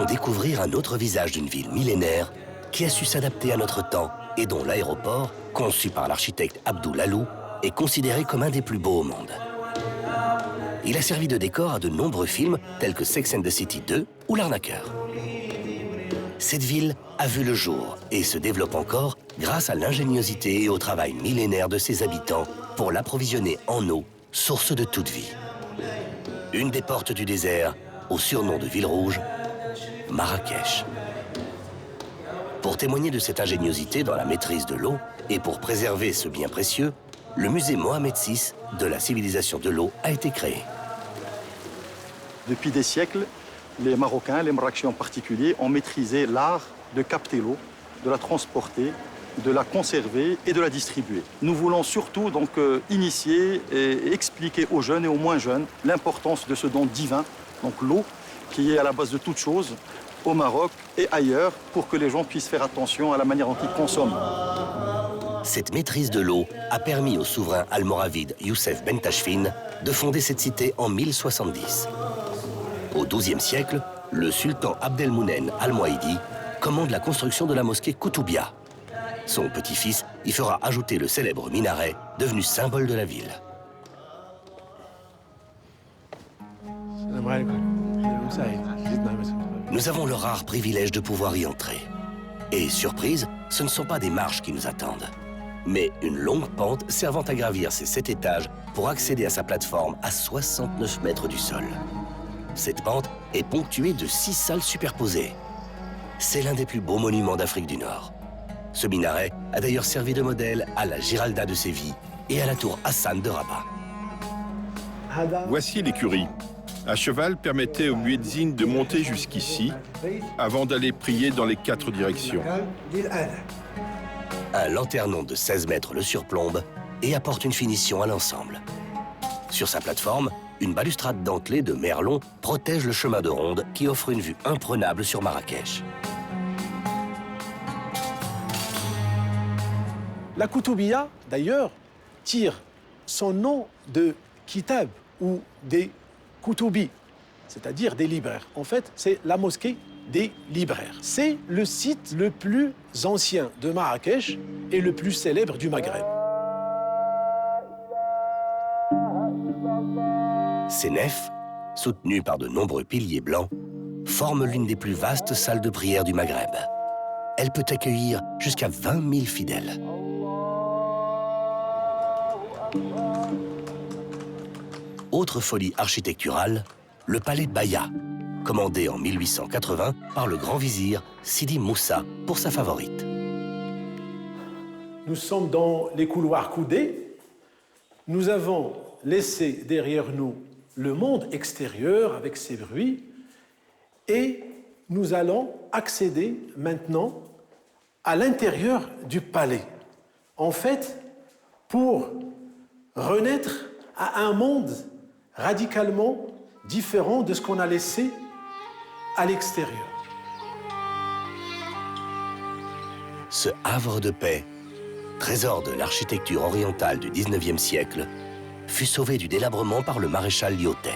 découvrir un autre visage d'une ville millénaire qui a su s'adapter à notre temps et dont l'aéroport, conçu par l'architecte Abdul Alou, est considéré comme un des plus beaux au monde. Il a servi de décor à de nombreux films tels que Sex and the City 2 ou L'Arnaqueur. Cette ville a vu le jour et se développe encore grâce à l'ingéniosité et au travail millénaire de ses habitants pour l'approvisionner en eau, source de toute vie. Une des portes du désert, au surnom de Ville Rouge, Marrakech. Pour témoigner de cette ingéniosité dans la maîtrise de l'eau et pour préserver ce bien précieux, le musée Mohamed VI de la civilisation de l'eau a été créé. Depuis des siècles, les Marocains, les Marrakechis en particulier, ont maîtrisé l'art de capter l'eau, de la transporter, de la conserver et de la distribuer. Nous voulons surtout donc initier et expliquer aux jeunes et aux moins jeunes l'importance de ce don divin, donc l'eau, qui est à la base de toute chose au Maroc et ailleurs, pour que les gens puissent faire attention à la manière dont ils consomment. Cette maîtrise de l'eau a permis au souverain almoravide Youssef Ben Tachfin de fonder cette cité en 1070. Au XIIe siècle, le sultan Abdelmounen Al-Moaïdi commande la construction de la mosquée Koutoubia. Son petit-fils y fera ajouter le célèbre minaret, devenu symbole de la ville. Nous avons le rare privilège de pouvoir y entrer. Et surprise, ce ne sont pas des marches qui nous attendent, mais une longue pente servant à gravir ces 7 étages pour accéder à sa plateforme à 69 mètres du sol. Cette pente est ponctuée de 6 salles superposées. C'est l'un des plus beaux monuments d'Afrique du Nord. Ce minaret a d'ailleurs servi de modèle à la Giralda de Séville et à la tour Hassan de Rabat. Voici l'écurie. À cheval permettait aux muezzins de monter jusqu'ici avant d'aller prier dans les 4 directions. Un lanternon de 16 mètres le surplombe et apporte une finition à l'ensemble. Sur sa plateforme, une balustrade dentelée de merlon protège le chemin de ronde qui offre une vue imprenable sur Marrakech. La Koutoubia, d'ailleurs, tire son nom de kitab ou des Koutoubi, c'est-à-dire des libraires. En fait, c'est la mosquée des libraires. C'est le site le plus ancien de Marrakech et le plus célèbre du Maghreb. Ces nefs, soutenues par de nombreux piliers blancs, forment l'une des plus vastes salles de prière du Maghreb. Elle peut accueillir jusqu'à 20 000 fidèles. Autre folie architecturale, le palais Baya, commandé en 1880 par le grand vizir Sidi Moussa pour sa favorite. Nous sommes dans les couloirs coudés. Nous avons laissé derrière nous le monde extérieur avec ses bruits et nous allons accéder maintenant à l'intérieur du palais. En fait, pour renaître à un monde radicalement différent de ce qu'on a laissé à l'extérieur. Ce havre de paix, trésor de l'architecture orientale du XIXe siècle, fut sauvé du délabrement par le maréchal Lyautey.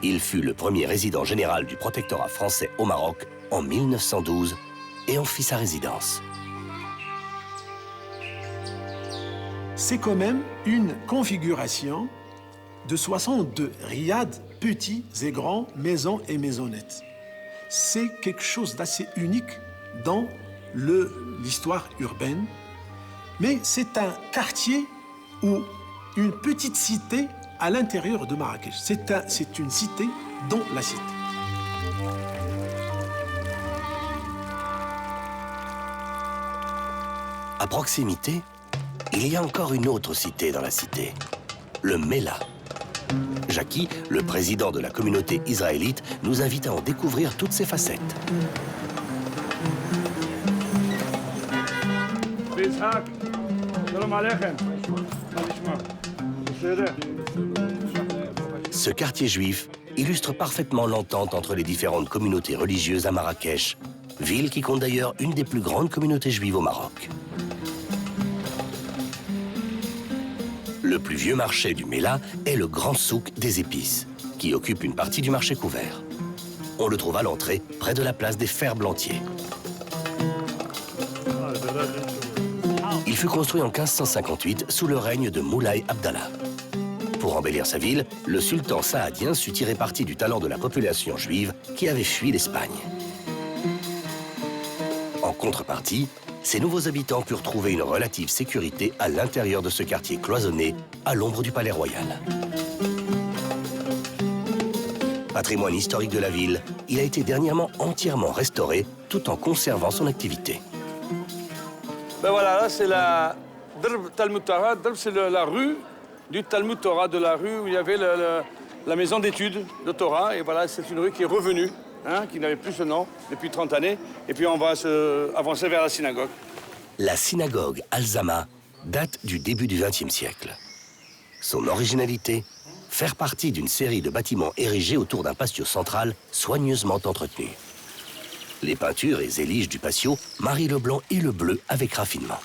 Il fut le premier résident général du protectorat français au Maroc en 1912 et en fit sa résidence. C'est quand même une configuration de 62 riads, petits et grands, maisons et maisonnettes. C'est quelque chose d'assez unique dans l'histoire urbaine, mais c'est un quartier ou une petite cité à l'intérieur de Marrakech. C'est une cité dans la cité. À proximité, il y a encore une autre cité dans la cité, le Mela. Jackie, le président de la communauté israélite, nous invite à en découvrir toutes ses facettes. Ce quartier juif illustre parfaitement l'entente entre les différentes communautés religieuses à Marrakech, ville qui compte d'ailleurs une des plus grandes communautés juives au Maroc. Le plus vieux marché du Mela est le Grand Souk des épices, qui occupe une partie du marché couvert. On le trouve à l'entrée, près de la place des Ferblantiers. Il fut construit en 1558 sous le règne de Moulay Abdallah. Pour embellir sa ville, le sultan saadien sut tirer parti du talent de la population juive qui avait fui l'Espagne. En contrepartie, ces nouveaux habitants purent trouver une relative sécurité à l'intérieur de ce quartier cloisonné, à l'ombre du palais royal. Patrimoine historique de la ville, il a été dernièrement entièrement restauré, tout en conservant son activité. Ben voilà, là c'est la Drb Talmud Torah. Drb, c'est la rue du Talmud Torah, de la rue où il y avait la maison d'études de Torah. Et voilà, c'est une rue qui est revenue, hein, qui n'avait plus ce nom depuis 30 années. Et puis on va avancer vers la synagogue. La synagogue Al-Zama date du début du XXe siècle. Son originalité, faire partie d'une série de bâtiments érigés autour d'un patio central soigneusement entretenu. Les peintures et zéliges du patio marient le blanc et le bleu avec raffinement.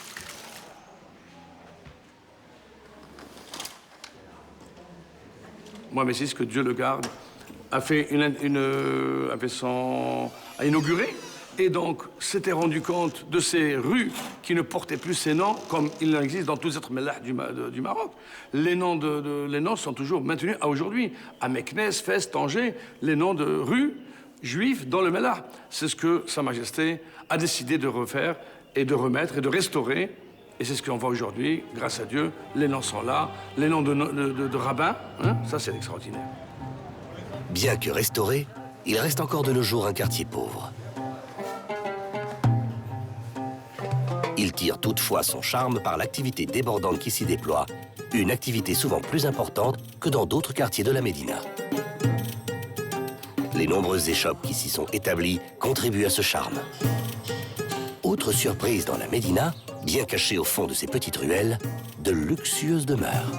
Moi, mais c'est ce que Dieu le garde, a inauguré. Et donc, s'était rendu compte de ces rues qui ne portaient plus ces noms, comme il en existe dans tous les autres mellahs du Maroc. Les noms sont toujours maintenus à aujourd'hui. À Meknès, Fès, Tanger, les noms de rues juives dans le mellah. C'est ce que Sa Majesté a décidé de refaire et de remettre et de restaurer. Et c'est ce qu'on voit aujourd'hui, grâce à Dieu. Les noms sont là, les noms de rabbins, hein, ça c'est extraordinaire. Bien que restauré, il reste encore de nos jours un quartier pauvre. Il tire toutefois son charme par l'activité débordante qui s'y déploie, une activité souvent plus importante que dans d'autres quartiers de la Médina. Les nombreuses échoppes qui s'y sont établies contribuent à ce charme. Autre surprise dans la Médina, bien cachée au fond de ces petites ruelles, de luxueuses demeures.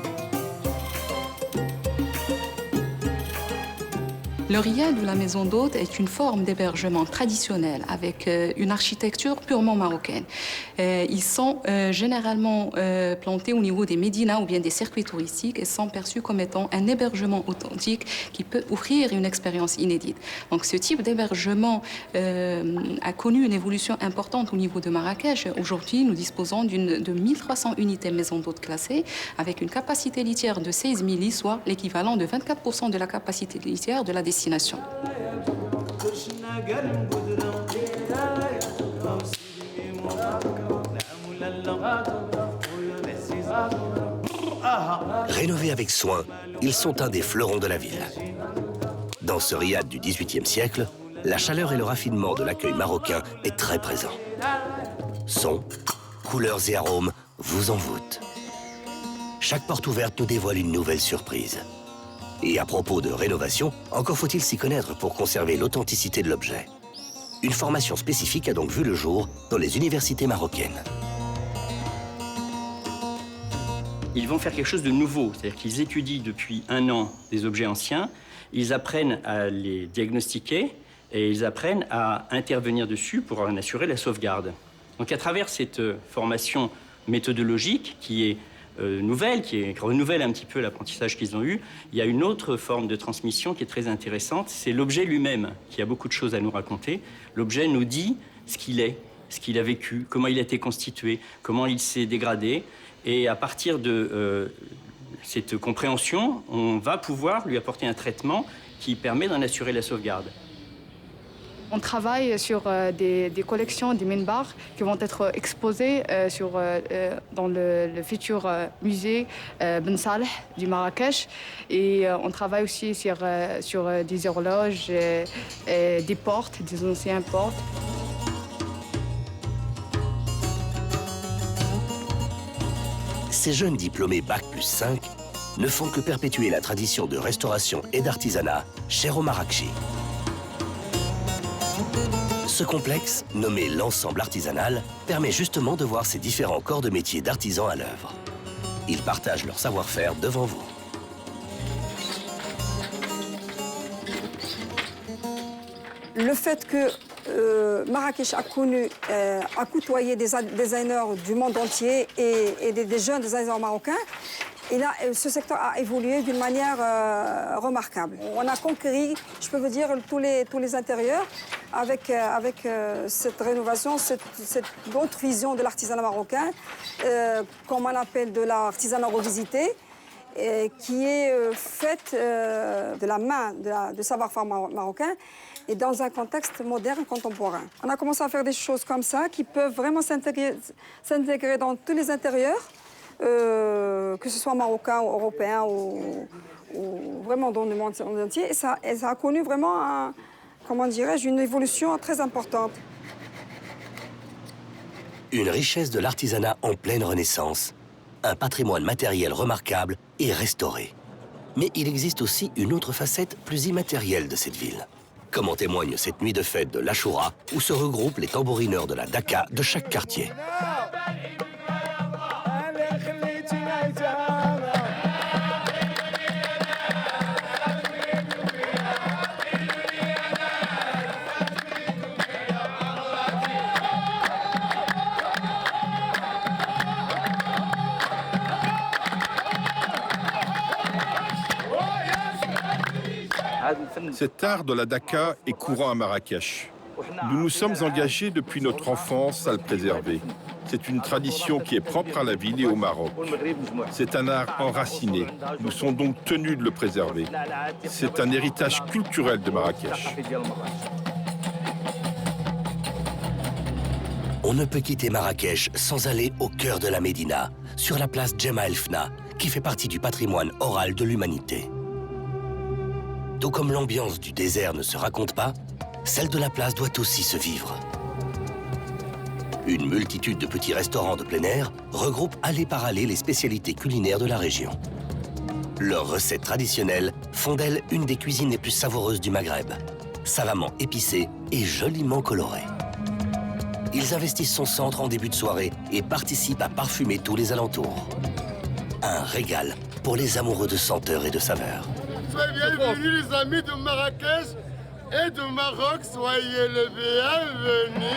Le riad ou la maison d'hôte est une forme d'hébergement traditionnelle avec une architecture purement marocaine. Ils sont généralement plantés au niveau des médinas ou bien des circuits touristiques et sont perçus comme étant un hébergement authentique qui peut offrir une expérience inédite. Donc ce type d'hébergement a connu une évolution importante au niveau de Marrakech. Aujourd'hui, nous disposons de 1300 unités maison d'hôte classées avec une capacité litière de 16 000 lits, soit l'équivalent de 24% de la capacité litière de la destination. Rénovés avec soin, ils sont un des fleurons de la ville. Dans ce riad du XVIIIe siècle, la chaleur et le raffinement de l'accueil marocain est très présent. Sons, couleurs et arômes vous envoûtent. Chaque porte ouverte nous dévoile une nouvelle surprise. Et à propos de rénovation, encore faut-il s'y connaître pour conserver l'authenticité de l'objet. Une formation spécifique a donc vu le jour dans les universités marocaines. Ils vont faire quelque chose de nouveau, c'est-à-dire qu'ils étudient depuis 1 an des objets anciens, ils apprennent à les diagnostiquer et ils apprennent à intervenir dessus pour en assurer la sauvegarde. Donc à travers cette formation méthodologique qui est nouvelle, qui renouvelle un petit peu l'apprentissage qu'ils ont eu, il y a une autre forme de transmission qui est très intéressante, c'est l'objet lui-même qui a beaucoup de choses à nous raconter. L'objet nous dit ce qu'il est, ce qu'il a vécu, comment il a été constitué, comment il s'est dégradé. Et à partir de cette compréhension, on va pouvoir lui apporter un traitement qui permet d'en assurer la sauvegarde. On travaille sur des collections, des minbars qui vont être exposées dans le futur musée Ben Saleh du Marrakech. Et on travaille aussi sur des horloges, des portes, des anciennes portes. Ces jeunes diplômés Bac+5 ne font que perpétuer la tradition de restauration et d'artisanat chère aux Marrakechis. Ce complexe, nommé l'ensemble artisanal, permet justement de voir ces différents corps de métier d'artisans à l'œuvre. Ils partagent leur savoir-faire devant vous. Le fait que Marrakech a côtoyé des designers du monde entier et des jeunes designers marocains, ce secteur a évolué d'une manière remarquable. On a conquis, je peux vous dire, tous les intérieurs avec cette rénovation, cette autre vision de l'artisanat marocain, comme on appelle de l'artisanat revisité, qui est faite de la main, de savoir-faire marocain, et dans un contexte moderne, contemporain. On a commencé à faire des choses comme ça qui peuvent vraiment s'intégrer dans tous les intérieurs, que ce soit marocain ou européen ou vraiment dans le monde entier. Et ça a connu vraiment, comment dirais-je, une évolution très importante. Une richesse de l'artisanat en pleine renaissance, un patrimoine matériel remarquable et restauré. Mais il existe aussi une autre facette plus immatérielle de cette ville. Comme en témoigne cette nuit de fête de l'Achoura, où se regroupent les tambourineurs de la Daka de chaque quartier. Cet art de la Daka est courant à Marrakech. Nous nous sommes engagés depuis notre enfance à le préserver. C'est une tradition qui est propre à la ville et au Maroc. C'est un art enraciné. Nous sommes donc tenus de le préserver. C'est un héritage culturel de Marrakech. On ne peut quitter Marrakech sans aller au cœur de la Médina, sur la place Djemma El Fna, qui fait partie du patrimoine oral de l'humanité. Tout comme l'ambiance du désert ne se raconte pas, celle de la place doit aussi se vivre. Une multitude de petits restaurants de plein air regroupent allée par allée les spécialités culinaires de la région. Leurs recettes traditionnelles font d'elles une des cuisines les plus savoureuses du Maghreb, savamment épicée et joliment colorée. Ils investissent son centre en début de soirée et participent à parfumer tous les alentours. Un régal pour les amoureux de senteurs et de saveurs. Soyez bienvenus les amis de Marrakech et de Maroc, soyez les bienvenus.